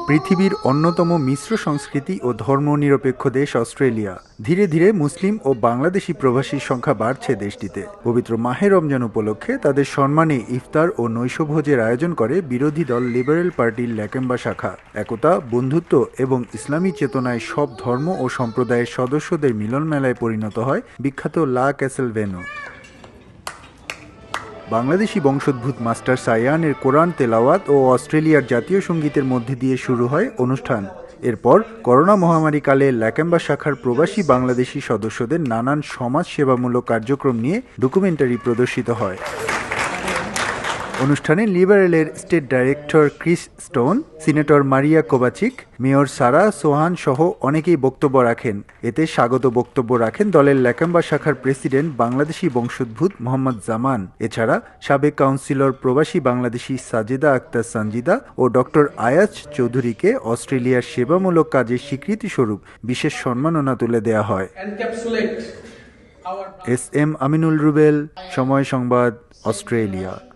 পৃথিবীর অন্যতম মিশ্র সংস্কৃতি ও ধর্মনিরপেক্ষ দেশ অস্ট্রেলিয়া। ধীরে ধীরে মুসলিম ও বাংলাদেশি প্রবাসীর সংখ্যা বাড়ছে দেশটিতে। পবিত্র মাহে রমজান উপলক্ষে তাদের সম্মানে ইফতার ও নৈশভোজের আয়োজন করে বিরোধী দল লিবারেল পার্টির ল্যাকেম্বা শাখা। একতা, বন্ধুত্ব এবং ইসলামী চেতনায় সব ধর্ম ও সম্প্রদায়ের সদস্যদের মিলন মেলায় পরিণত হয় বিখ্যাত লা ক্যাসেল ভেন্যু। বাংলাদেশি বংশোদ্ভূত মাস্টার সায়ানের কোরআন তেলাওয়াত ও অস্ট্রেলিয়ার জাতীয় সঙ্গীতের মধ্যে দিয়ে শুরু হয় অনুষ্ঠান। এরপর করোনা মহামারীকালে ল্যাকেম্বা শাখার প্রবাসী বাংলাদেশি সদস্যদের নানান সমাজ সেবামূলক কার্যক্রম নিয়ে ডকুমেন্টারি প্রদর্শিত হয়। অনুষ্ঠানে লিবারেলের state director Chris Stone, senator Maria Kovacic, mayor Sara Sohan সহ অনেকেই বক্তব্য রাখেন। এতে স্বাগত বক্তব্য রাখেন দলের ল্যাকেম্বা শাখার প্রেসিডেন্ট বাংলাদেশি বংশোদ্ভূত মোহাম্মদ জামান। এছাড়া সাবেক কাউন্সিলর প্রবাসী বাংলাদেশি সাজেদা আক্তার সঞ্জিদা ও ডক্টর আয়াজ চৌধুরীকে অস্ট্রেলিয়ার সেবামূলক কাজের স্বীকৃতিস্বরূপ বিশেষ সম্মাননা তুলে দেয়া হয়। এস এম আমিনুল রুবেল, সময় সংবাদ, অস্ট্রেলিয়া।